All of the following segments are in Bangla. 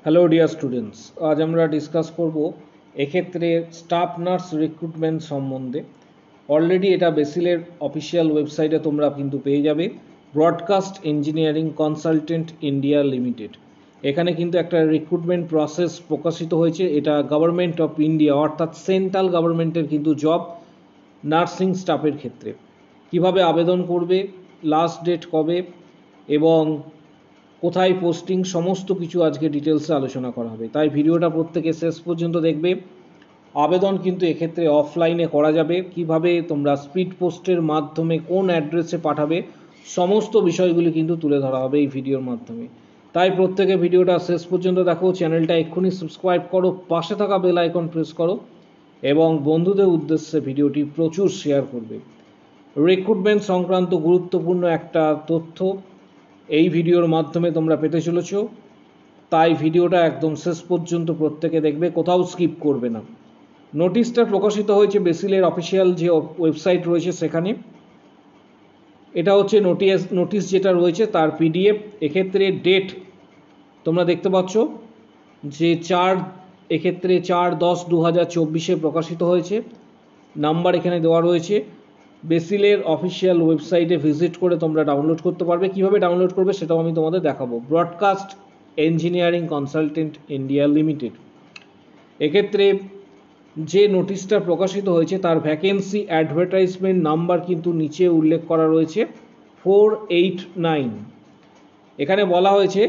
হ্যালো ডিয়ার স্টুডেন্টস, আজ আমরা ডিসকাস করব এক্ষেত্রে স্টাফ নার্স রিক্রুটমেন্ট সম্বন্ধে। অলরেডি এটা বেসিলের অফিসিয়াল ওয়েবসাইটে তোমরা কিন্তু পেয়ে যাবে, broadcast engineering consultant India limited. এখানে কিন্তু একটা রিক্রুটমেন্ট প্রসেস প্রকাশিত হয়েছে। এটা গভর্নমেন্ট অফ ইন্ডিয়া অর্থাৎ সেন্ট্রাল গভর্নমেন্টের কিন্তু জব, নার্সিং স্টাফের ক্ষেত্রে। কিভাবে আবেদন করবে, লাস্ট ডেট কবে এবং কোথায় পোস্টিং, সমস্ত কিছু আজকে ডিটেলসে আলোচনা করা হবে। তাই ভিডিওটা প্রত্যেকে শেষ পর্যন্ত দেখবে। আবেদন কিন্তু এক্ষেত্রে অফলাইনে করা যাবে, কিভাবে তোমরা স্পিড পোস্টের মাধ্যমে কোন অ্যাড্রেসে পাঠাবে, সমস্ত বিষয়গুলি কিন্তু তুলে ধরা হবে এই ভিডিওর মাধ্যমে। তাই প্রত্যেকে ভিডিওটা শেষ পর্যন্ত দেখো, চ্যানেলটা এক্ষুনি সাবস্ক্রাইব করো, পাশে থাকা বেল আইকন প্রেস করো এবং বন্ধুদের উদ্দেশ্যে ভিডিওটি প্রচুর শেয়ার করবে। রিক্রুটমেন্ট সংক্রান্ত গুরুত্বপূর্ণ একটা তথ্য এই ভিডিওর মাধ্যমে তোমরা পেতে চলেছ, তাই ভিডিওটা একদম শেষ পর্যন্ত প্রত্যেকে দেখবে, কোথাও স্কিপ করবে না। নোটিশটা প্রকাশিত হয়েছে বেসিলের অফিসিয়াল যে ওয়েবসাইট রয়েছে সেখানে। এটা হচ্ছে নোটিশ যেটা রয়েছে তার পিডিএফ। এক্ষেত্রে ডেট তোমরা দেখতে পাচ্ছ যে এক্ষেত্রে 4/10/2024 প্রকাশিত হয়েছে। নাম্বার এখানে দেওয়া রয়েছে। বেসিলের অফিসিয়াল ওয়েবসাইটে ভিজিট করে তোমরা ডাউনলোড করতে পারবে। কিভাবে ডাউনলোড করবে সেটাও আমি তোমাদের দেখাবো। Broadcast engineering consultant India limited. এক্ষেত্রে যে নোটিশটা প্রকাশিত হয়েছে তার ভ্যাকেন্সি অ্যাডভার্টাইজমেন্ট নাম্বার কিন্তু নিচে উল্লেখ করা রয়েছে 489। এখানে বলা হয়েছে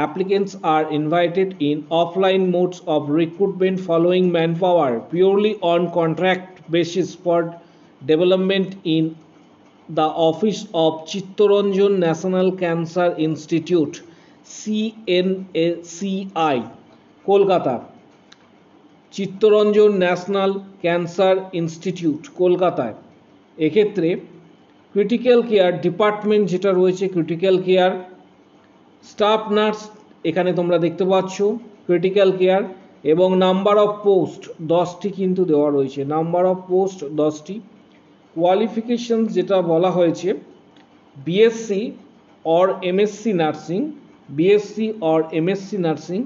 applicants are invited in offline modes of recruitment following manpower purely on contract basis for development in the office of Chittoranjan National Cancer Institute CNCI Kolkata. Chittaranjan national cancer institute কলকাতায়। এক্ষেত্রে ক্রিটিক্যাল কেয়ার ডিপার্টমেন্ট যেটা রয়েছে, ক্রিটিক্যাল কেয়ার স্টাফ নার্স এখানে তোমরা দেখতে পাচ্ছ ক্রিটিক্যাল কেয়ার, এবং নাম্বার অফ পোস্ট 10টি কিন্তু দেওয়া রয়েছে। নাম্বার অফ পোস্ট 10টি। কোয়ালিফিকেশন যেটা বলা হয়েছে BSc or MSc nursing, BSc or MSc nursing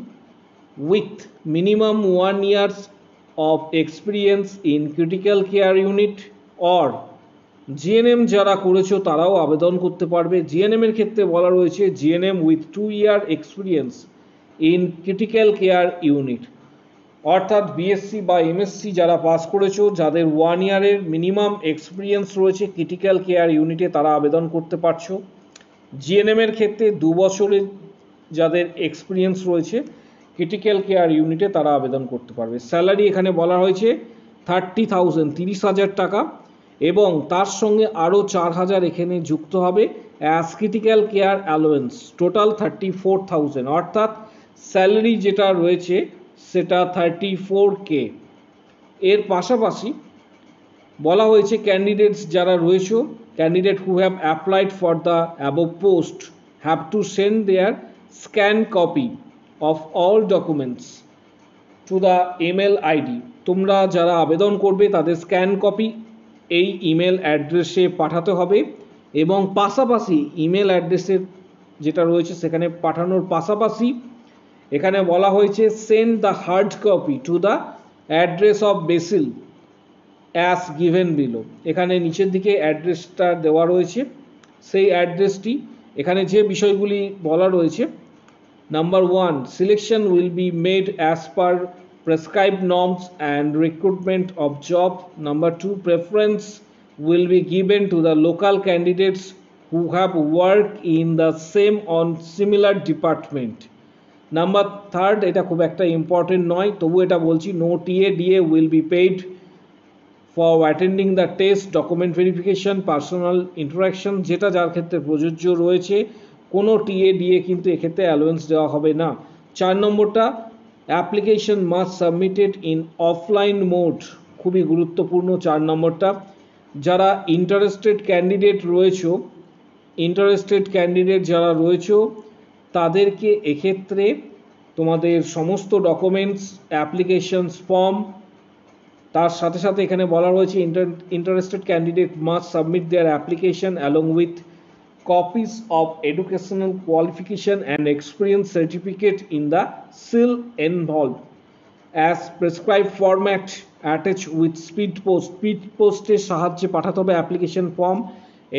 with minimum 1 years of experience in critical care unit or GNM যারা করেছো তারাও আবেদন করতে পারবে। জিএনএম এর ক্ষেত্রে বলা রয়েছে GNM with 2 year experience in critical care unit, অর্থাৎ বিএসসি বা এমএসসি যারা পাস করেছো, যাদের 1 ইয়ারের মিনিমাম এক্সপিরিয়েন্স রয়েছে ক্রিটিক্যাল কেয়ার ইউনিটে, তারা আবেদন করতে পারছো। জিএনএম এর ক্ষেত্রে 2 বছরের যাদের এক্সপিরিয়েন্স রয়েছে ক্রিটিক্যাল কেয়ার ইউনিটে তারা আবেদন করতে পারবে। স্যালারি এখানে বলা হয়েছে 30,000 30,000 টাকা, এবং তার সঙ্গে আরও 4,000 এখানে যুক্ত হবে as critical care allowance, total 34,000, অর্থাৎ স্যালারি যেটা রয়েছে সেটা 34K। এর পাশাপাশি বলা হয়েছে ক্যান্ডিডেটস যারা রয়েছে, candidate who have applied for the above post have to send there scan copy of all documents to the email ID। তোমরা যারা আবেদন করবে তাদের স্ক্যান কপি এই ইমেল অ্যাড্রেসে পাঠাতে হবে, এবং পাশাপাশি ইমেল অ্যাড্রেসের যেটা রয়েছে সেখানে পাঠানোর পাশাপাশি এখানে বলা হয়েছে send the hard copy to the address of basil as given below. এখানে নিচের দিকে অ্যাড্রেসটা দেওয়া রয়েছে, সেই অ্যাড্রেসটি। এখানে যে বিষয়গুলি বলা রয়েছে, Number 1, selection will be made as per prescribed norms and recruitment of job. Number 2, preference will be given to the local candidates who have worked in the same on similar department. Number 3, এটা খুব একটা ইম্পর্টেন্ট নয়, তবু এটা বলছি, no TA/DA will be paid for attending the test, document verification, personal interaction যেটা যার ক্ষেত্রে প্রযোজ্য রয়েছে। কোনো TA/DA কিন্তু এক্ষেত্রে অ্যালোয়েন্স দেওয়া হবে না। 4 নম্বরটা, application must submitted in offline mode, খুবই গুরুত্বপূর্ণ 4 নম্বরটা। যারা ইন্টারেস্টেড ক্যান্ডিডেট যারা রয়েছে তাদেরকে এক্ষেত্রে তোমাদের সমস্ত ডকুমেন্টস, অ্যাপ্লিকেশনস ফর্ম, তার সাথে সাথে এখানে বলা রয়েছে interested candidate must submit their application along with copies of educational qualification and experience certificate in the seal envelope as prescribed format attached with speed পোস্টের সাহায্যে পাঠাতে হবে অ্যাপ্লিকেশন ফর্ম,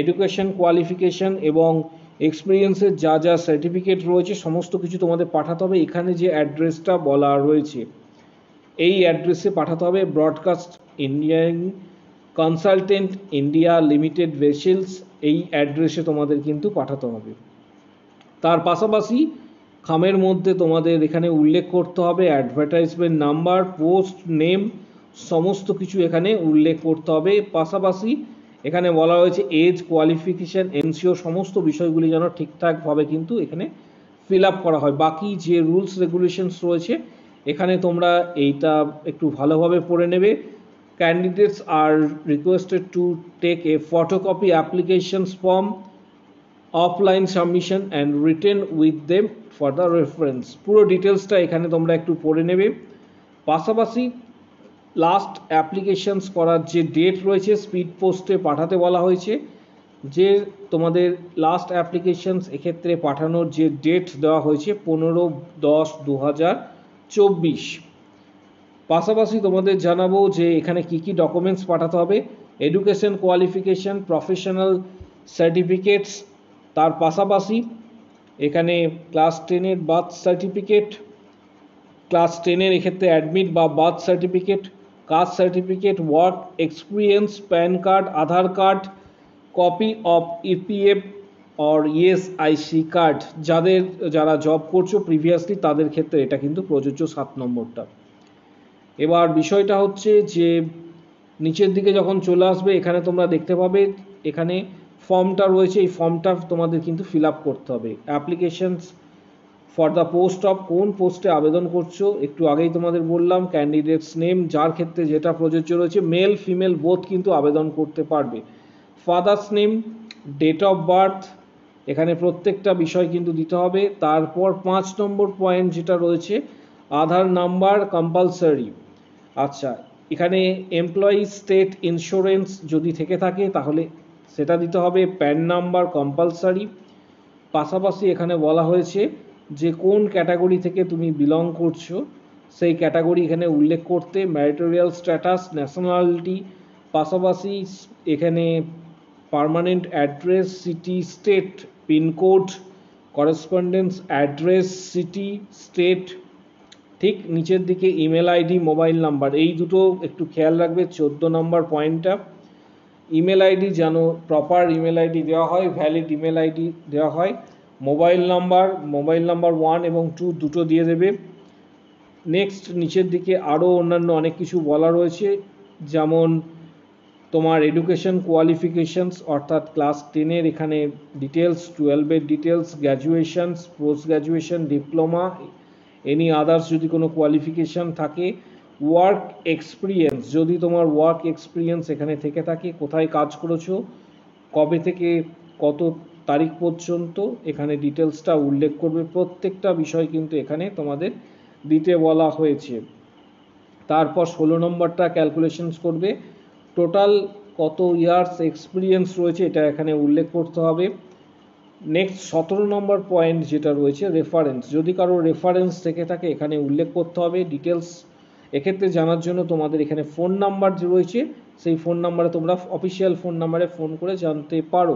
এডুকেশন কোয়ালিফিকেশন এবং এক্সপিরিয়েন্সের যা যা সার্টিফিকেট রয়েছে সমস্ত কিছু তোমাদের পাঠাতে হবে। এখানে যে অ্যাড্রেসটা বলা রয়েছে এই অ্যাড্রেসে পাঠাতে হবে। Broadcast Indian consultant India limited vessels, এই অ্যাড্রেসে তোমাদের কিন্তু পাঠাতে হবে। তার পাশাপাশি খামের মধ্যে তোমাদের এখানে উল্লেখ করতে হবে অ্যাডভার্টাইজমেন্ট নাম্বার, পোস্ট নেম, সমস্ত কিছু এখানে উল্লেখ করতে হবে। পাশাপাশি এখানে বলা হয়েছে এজ, কোয়ালিফিকেশান, এনসিও, সমস্ত বিষয়গুলি যেন ঠিকঠাকভাবে কিন্তু এখানে ফিল আপ করা হয়। বাকি যে রুলস রেগুলেশনস রয়েছে এখানে তোমরা এইটা একটু ভালোভাবে পড়ে নেবে। Candidates are requested to take a photocopy applications form, offline submission and retain with them for the reference. পুরো ডিটেলসটা এখানে তোমরা একটু পড়ে নেবে। পাশাপাশি লাস্ট অ্যাপ্লিকেশনস করার যে ডেট রয়েছে স্পিড পোস্টে পাঠাতে বলা হয়েছে, যে তোমাদের লাস্ট অ্যাপ্লিকেশনস এক্ষেত্রে পাঠানোর যে ডেট দেওয়া হয়েছে 15/10/2024। পাশাপাশি তোমাদের জানাবো যে এখানে কি কি ডকুমেন্টস পাঠাতে হবে, এডুকেশন কোয়ালিফিকেশন, প্রফেশনাল সার্টিফিকেটস, তার পাশাপাশি এখানে ক্লাস 10-এর বার্থ সার্টিফিকেট, ক্লাস 10-এর এক্ষেত্রে অ্যাডমিট বা birth certificate, caste certificate, work experience, PAN card, Aadhaar card, copy of EPF or ESIC card, যারা জব করছো প্রিভিয়াসলি তাদের ক্ষেত্রে এটা কিন্তু প্রযোজ্য 7 নম্বরটা। এবার বিষয়টা হচ্ছে যে নিচের দিকে যখন চলে আসবে এখানে তোমরা দেখতে পাবে এখানে ফর্মটা রয়েছে, এই ফর্মটা তোমাদের কিন্তু ফিল আপ করতে হবে। Applications for the post of, কোন পোস্টে আবেদন করছো একটু আগেই তোমাদের বললাম, ক্যান্ডিডেটস নেম যার ক্ষেত্রে যেটা প্রযোজ্য রয়েছে, মেল ফিমেল বোথ কিন্তু আবেদন করতে পারবে, father's name, date of birth, এখানে প্রত্যেকটা বিষয় কিন্তু দিতে হবে। তারপর 5 নম্বর পয়েন্ট যেটা রয়েছে আধার নাম্বার কম্পালসারি। আচ্ছা, এখানে এমপ্লয়ি স্টেট ইন্স্যুরেন্স যদি থেকে থাকে তাহলে সেটা দিতে হবে, প্যান নাম্বার কম্পালসারি। পাশাপাশি এখানে বলা হয়েছে যে কোন ক্যাটাগরি থেকে তুমি বিলং করছো সেই ক্যাটাগরি এখানে উল্লেখ করতে, ম্যারিটোরিয়াল স্ট্যাটাস, ন্যাশনালিটি, পাশাপাশি এখানে permanent address, city, state, pincode, correspondence address, city, state, ঠিক নিচের দিকে ইমেল আইডি, মোবাইল নাম্বার, এই দুটো একটু খেয়াল রাখবে। 14 নম্বর পয়েন্টটা, ইমেল আইডি যেন প্রপার ইমেল আইডি দেওয়া হয়, ভ্যালিড ইমেল আইডি দেওয়া হয়। মোবাইল নাম্বার 1 এবং 2 দুটো দিয়ে দেবে। নেক্সট নিচের দিকে আরও অন্যান্য অনেক কিছু বলা রয়েছে, যেমন তোমার এডুকেশন কোয়ালিফিকেশনস অর্থাৎ ক্লাস 10-এর এখানে ডিটেলস, 12-এর details, graduations, post graduation, diploma, any others যদি কোনো কোয়ালিফিকেশান থাকে, ওয়ার্ক এক্সপিরিয়েন্স যদি তোমার ওয়ার্ক এক্সপিরিয়েন্স এখানে থেকে থাকে, কোথায় কাজ করেছো, কবে থেকে কত তারিখ পর্যন্ত এখানে ডিটেলসটা উল্লেখ করবে। প্রত্যেকটা বিষয় কিন্তু এখানে তোমাদের দিতে বলা হয়েছে। তারপর 16 নম্বরটা ক্যালকুলেশনস করবে, টোটাল কত ইয়ার্স এক্সপিরিয়েন্স রয়েছে এটা এখানে উল্লেখ করতে হবে। নেক্সট 17 নম্বর পয়েন্ট যেটা রয়েছে রেফারেন্স, যদি কারো রেফারেন্স থেকে থাকে এখানে উল্লেখ করতে হবে। ডিটেলস এক্ষেত্রে জানার জন্য তোমাদের এখানে ফোন নাম্বার যে রয়েছে সেই ফোন নাম্বারে তোমরা অফিসিয়াল ফোন নাম্বারে ফোন করে জানতে পারো।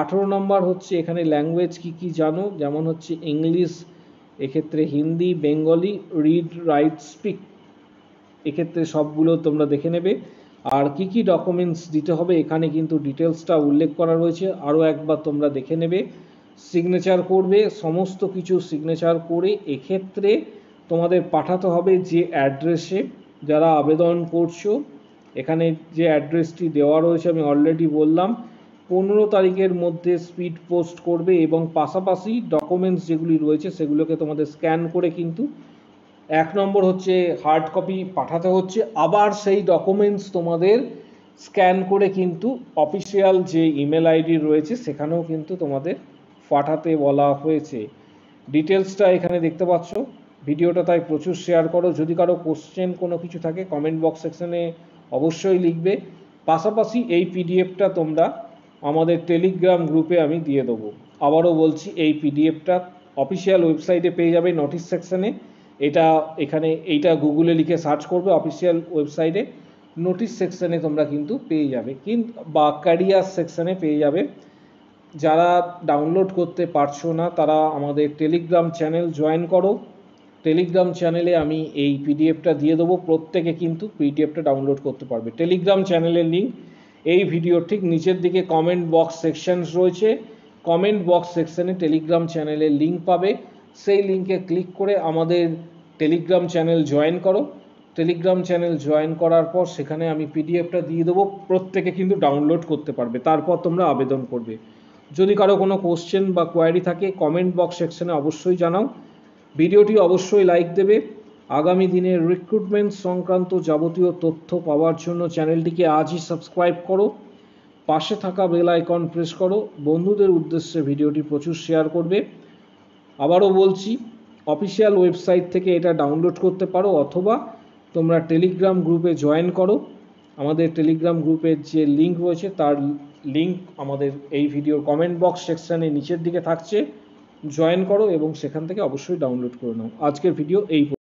18 নম্বর হচ্ছে এখানে ল্যাঙ্গুয়েজ কি কি জানো, যেমন হচ্ছে ইংলিশ, এক্ষেত্রে Hindi, Bengali, read, right, speak, এক্ষেত্রে সবগুলো তোমরা দেখে নেবে। আর কি কি ডকুমেন্টস দিতে হবে এখানে কিন্তু ডিটেলসটা উল্লেখ করা রয়েছে, আরও একবার তোমরা দেখে নেবে। সিগনেচার করবে, সমস্ত কিছু সিগনেচার করে এক্ষেত্রে তোমাদের পাঠাতে হবে যে অ্যাড্রেসে যারা আবেদন করছো। এখানে যে অ্যাড্রেসটি দেওয়া রয়েছে আমি অলরেডি বললাম, 15 তারিখের মধ্যে স্পিড পোস্ট করবে এবং পাশাপাশি ডকুমেন্টস যেগুলি রয়েছে সেগুলোকে তোমাদের স্ক্যান করে কিন্তু 1 নম্বর হচ্ছে হার্ড কপি পাঠাতে হচ্ছে, আবার সেই ডকুমেন্টস তোমাদের স্ক্যান করে কিন্তু অফিসিয়াল যে ইমেল আইডি রয়েছে সেখানেও কিন্তু তোমাদের পাঠাতে বলা হয়েছে। ডিটেলসটা এখানে দেখতে পাচ্ছ। ভিডিওটা তাই প্রচুর শেয়ার করো, যদি কারো কোশ্চেন কোনো কিছু থাকে কমেন্ট বক্স সেকশনে অবশ্যই লিখবে। পাশাপাশি এই পিডিএফটা তোমরা আমাদের টেলিগ্রাম গ্রুপে আমি দিয়ে দেবো। আবারও বলছি, এই পিডিএফটা অফিসিয়াল ওয়েবসাইটে পেয়ে যাবে নোটিশ সেকশানে। এইটা গুগলে লিখে সার্চ করবে, অফিসিয়াল ওয়েবসাইটে নোটিশ সেকশানে তোমরা কিন্তু পেয়ে যাবে, বা ক্যারিয়ার সেকশানে পেয়ে যাবে। যারা ডাউনলোড করতে পারছো না তারা আমাদের টেলিগ্রাম চ্যানেল জয়েন করো। টেলিগ্রাম চ্যানেলে আমি এই পিডিএফটা দিয়ে দেবো, প্রত্যেকে কিন্তু পিডিএফটা ডাউনলোড করতে পারবে। টেলিগ্রাম চ্যানেলের লিঙ্ক এই ভিডিওর ঠিক নিচের দিকে কমেন্ট বক্স সেকশন রয়েছে, কমেন্ট বক্স সেকশনে টেলিগ্রাম চ্যানেলের লিঙ্ক পাবে। সেই লিঙ্কে ক্লিক করে আমাদের টেলিগ্রাম চ্যানেল জয়েন করো। টেলিগ্রাম চ্যানেল জয়েন করার পর সেখানে আমি পিডিএফটা দিয়ে দেবো, প্রত্যেকে কিন্তু ডাউনলোড করতে পারবে, তারপর তোমরা আবেদন করবে। যদি কারো কোনো কোশ্চেন বা কোয়ারি থাকে কমেন্ট বক্স সেকশনে অবশ্যই জানাও। ভিডিওটি অবশ্যই লাইক দেবে। আগামী দিনের রিক্রুটমেন্ট সংক্রান্ত যাবতীয় তথ্য পাওয়ার জন্য চ্যানেলটিকে আজই সাবস্ক্রাইব করো, পাশে থাকা বেল আইকন প্রেস করো, বন্ধুদের উদ্দেশ্যে ভিডিওটি প্রচুর শেয়ার করবে। আবারও বলছি, অফিসিয়াল ওয়েবসাইট থেকে এটা ডাউনলোড করতে পারো, অথবা তোমরা টেলিগ্রাম গ্রুপে জয়েন করো। আমাদের টেলিগ্রাম গ্রুপের যে লিঙ্ক রয়েছে তার লিঙ্ক আমাদের এই ভিডিওর কমেন্ট বক্স সেকশানে নিচের দিকে থাকছে, জয়েন করো এবং সেখান থেকে অবশ্যই ডাউনলোড করে নাও। আজকের ভিডিও এই